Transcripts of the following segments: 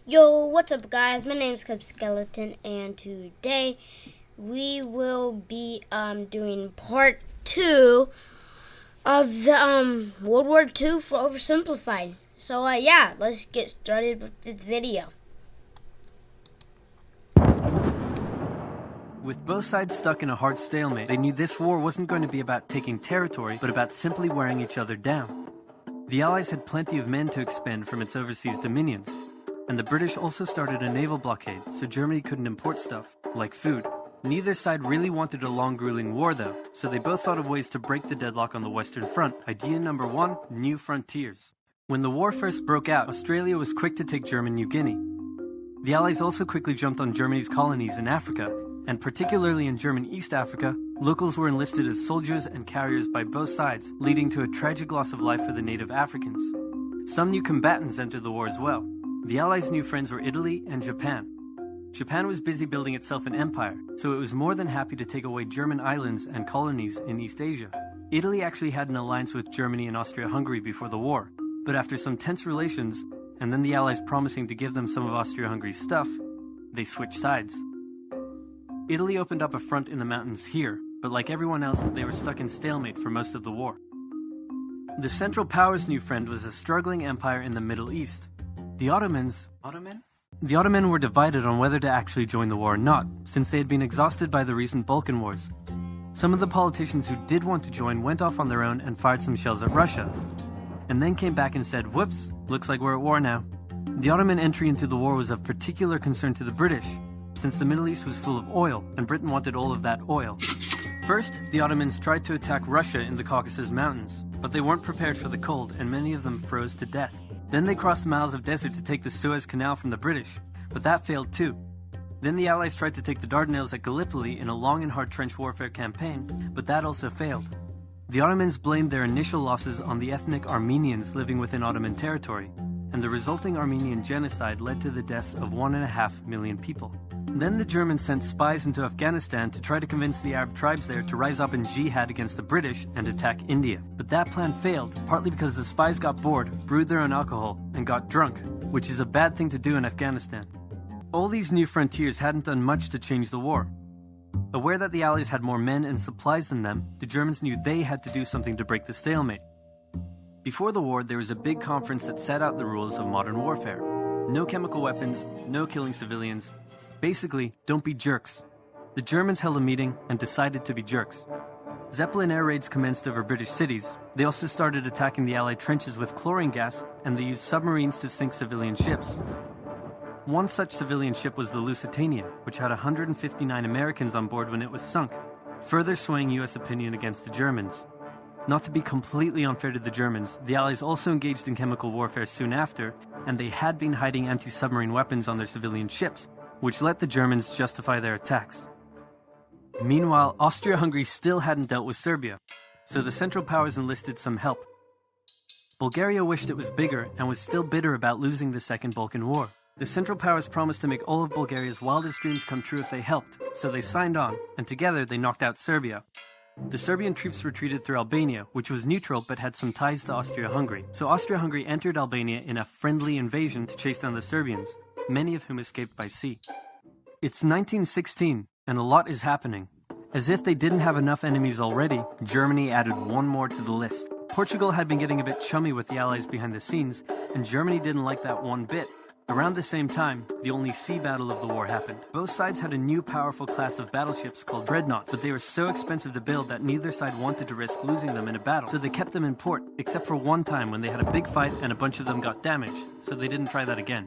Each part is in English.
Yo, what's up guys? My name is Cub Skeleton and today we will be doing part 2 of the World War II for Oversimplified. So yeah, let's get started with this video. With both sides stuck in a hard stalemate, they knew this war wasn't going to be about taking territory, but about simply wearing each other down. The Allies had plenty of men to expend from its overseas dominions, and the British also started a naval blockade, so Germany couldn't import stuff, like food. Neither side really wanted a long grueling war though, so they both thought of ways to break the deadlock on the Western Front. Idea number 1, new frontiers. When the war first broke out, Australia was quick to take German New Guinea. The Allies also quickly jumped on Germany's colonies in Africa, and particularly in German East Africa, locals were enlisted as soldiers and carriers by both sides, leading to a tragic loss of life for the native Africans. Some new combatants entered the war as well. The Allies' new friends were Italy and Japan. Japan was busy building itself an empire, so it was more than happy to take away German islands and colonies in East Asia. Italy actually had an alliance with Germany and Austria-Hungary before the war, but after some tense relations, and then the Allies promising to give them some of Austria-Hungary's stuff, they switched sides. Italy opened up a front in the mountains here, but like everyone else, they were stuck in stalemate for most of the war. The Central Powers' new friend was a struggling empire in the Middle East. The Ottomans were divided on whether to actually join the war or not, since they had been exhausted by the recent Balkan Wars. Some of the politicians who did want to join went off on their own and fired some shells at Russia, and then came back and said, "Whoops, looks like we're at war now." The Ottoman entry into the war was of particular concern to the British, since the Middle East was full of oil, and Britain wanted all of that oil. First, the Ottomans tried to attack Russia in the Caucasus Mountains, but they weren't prepared for the cold, and many of them froze to death. Then they crossed miles of desert to take the Suez Canal from the British, but that failed too. Then the Allies tried to take the Dardanelles at Gallipoli in a long and hard trench warfare campaign, but that also failed. The Ottomans blamed their initial losses on the ethnic Armenians living within Ottoman territory, and the resulting Armenian genocide led to the deaths of 1.5 million people. Then the Germans sent spies into Afghanistan to try to convince the Arab tribes there to rise up in jihad against the British and attack India. But that plan failed, partly because the spies got bored, brewed their own alcohol, and got drunk, which is a bad thing to do in Afghanistan. All these new frontiers hadn't done much to change the war. Aware that the Allies had more men and supplies than them, the Germans knew they had to do something to break the stalemate. Before the war, there was a big conference that set out the rules of modern warfare. No chemical weapons, no killing civilians. Basically, don't be jerks. The Germans held a meeting and decided to be jerks. Zeppelin air raids commenced over British cities. They also started attacking the Allied trenches with chlorine gas, and they used submarines to sink civilian ships. One such civilian ship was the Lusitania, which had 159 Americans on board when it was sunk, further swaying US opinion against the Germans. Not to be completely unfair to the Germans, the Allies also engaged in chemical warfare soon after, and they had been hiding anti-submarine weapons on their civilian ships, which let the Germans justify their attacks. Meanwhile, Austria-Hungary still hadn't dealt with Serbia, so the Central Powers enlisted some help. Bulgaria wished it was bigger and was still bitter about losing the Second Balkan War. The Central Powers promised to make all of Bulgaria's wildest dreams come true if they helped, so they signed on, and together they knocked out Serbia. The Serbian troops retreated through Albania, which was neutral but had some ties to Austria-Hungary. So Austria-Hungary entered Albania in a friendly invasion to chase down the Serbians, many of whom escaped by sea. It's 1916, and a lot is happening. As if they didn't have enough enemies already, Germany added one more to the list. Portugal had been getting a bit chummy with the Allies behind the scenes, and Germany didn't like that one bit. Around the same time, the only sea battle of the war happened. Both sides had a new powerful class of battleships called dreadnoughts, but they were so expensive to build that neither side wanted to risk losing them in a battle, so they kept them in port, except for one time when they had a big fight and a bunch of them got damaged, so they didn't try that again.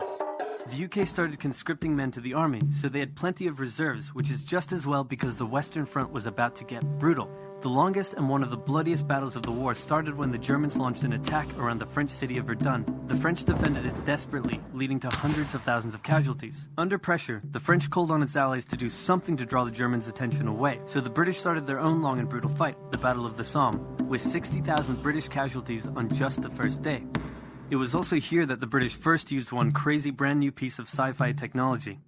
The UK started conscripting men to the army, so they had plenty of reserves, which is just as well because the Western Front was about to get brutal. The longest and one of the bloodiest battles of the war started when the Germans launched an attack around the French city of Verdun. The French defended it desperately, leading to hundreds of thousands of casualties. Under pressure, the French called on its allies to do something to draw the Germans' attention away, so the British started their own long and brutal fight, the Battle of the Somme, with 60,000 British casualties on just the first day. It was also here that the British first used one crazy brand new piece of sci-fi technology.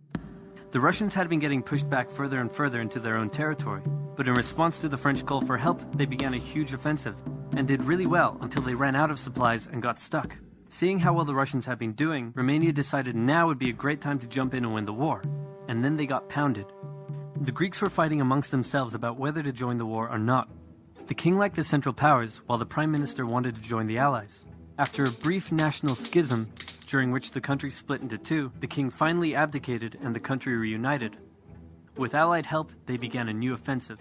The Russians had been getting pushed back further and further into their own territory, but in response to the French call for help, they began a huge offensive, and did really well until they ran out of supplies and got stuck. Seeing how well the Russians had been doing, Romania decided now would be a great time to jump in and win the war. And then they got pounded. The Greeks were fighting amongst themselves about whether to join the war or not. The king liked the Central Powers, while the Prime Minister wanted to join the Allies. After a brief national schism, during which the country split into two, the king finally abdicated and the country reunited. With Allied help, they began a new offensive.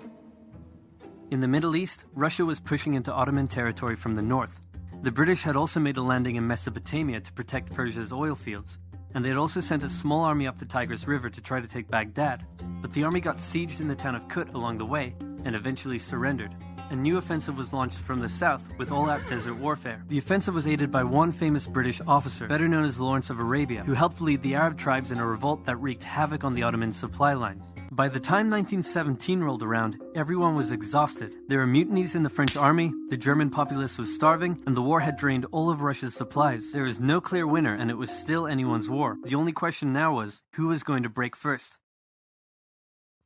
In the Middle East, Russia was pushing into Ottoman territory from the north. The British had also made a landing in Mesopotamia to protect Persia's oil fields, and they had also sent a small army up the Tigris River to try to take Baghdad, but the army got sieged in the town of Kut along the way and eventually surrendered. A new offensive was launched from the south with all-out desert warfare. The offensive was aided by one famous British officer, better known as Lawrence of Arabia, who helped lead the Arab tribes in a revolt that wreaked havoc on the Ottoman supply lines. By the time 1917 rolled around, everyone was exhausted. There were mutinies in the French army, the German populace was starving, and the war had drained all of Russia's supplies. There was no clear winner, and it was still anyone's war. The only question now was, who was going to break first?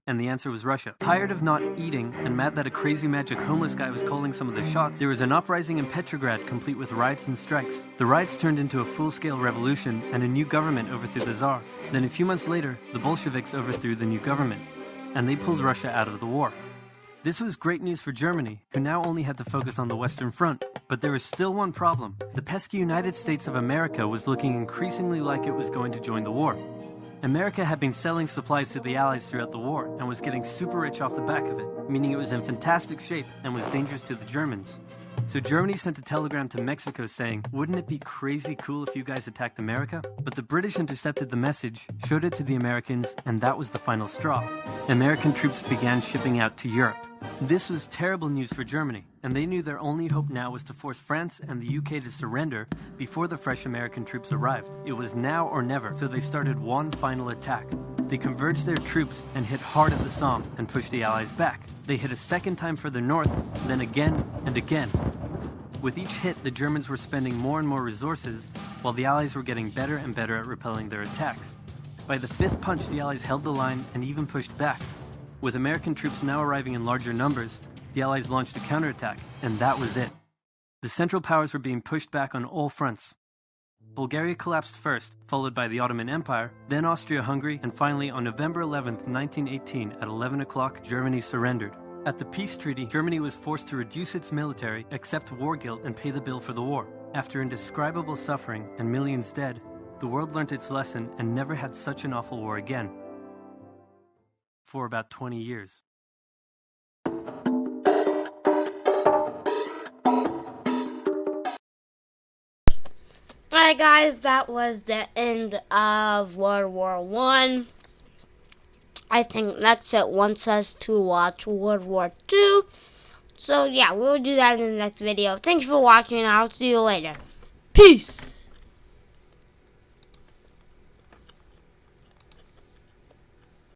And the answer was Russia. Tired of not eating and mad that a crazy magic homeless guy was calling some of the shots, there was an uprising in Petrograd complete with riots and strikes. The riots turned into a full-scale revolution and a new government overthrew the Tsar. Then a few months later, the Bolsheviks overthrew the new government, and they pulled Russia out of the war. This was great news for Germany, who now only had to focus on the Western Front. But there was still one problem. The pesky United States of America was looking increasingly like it was going to join the war. America had been selling supplies to the Allies throughout the war and was getting super rich off the back of it, meaning it was in fantastic shape and was dangerous to the Germans. So Germany sent a telegram to Mexico saying, "Wouldn't it be crazy cool if you guys attacked America?" But the British intercepted the message, showed it to the Americans, and that was the final straw. American troops began shipping out to Europe. This was terrible news for Germany, and they knew their only hope now was to force France and the UK to surrender before the fresh American troops arrived. It was now or never, so they started one final attack. They converged their troops and hit hard at the Somme and pushed the Allies back. They hit a second time further north, then again and again. With each hit, the Germans were spending more and more resources, while the Allies were getting better and better at repelling their attacks. By the fifth punch, the Allies held the line and even pushed back. With American troops now arriving in larger numbers, the Allies launched a counterattack, and that was it. The Central Powers were being pushed back on all fronts. Bulgaria collapsed first, followed by the Ottoman Empire, then Austria-Hungary, and finally on November 11, 1918, at 11 o'clock, Germany surrendered. At the peace treaty, Germany was forced to reduce its military, accept war guilt, and pay the bill for the war. After indescribable suffering and millions dead, the world learnt its lesson and never had such an awful war again. For about 20 years. Alright guys, that was the end of World War I. I think Netflix wants us to watch World War II. So yeah, we'll do that in the next video. Thanks for watching, and I'll see you later. Peace!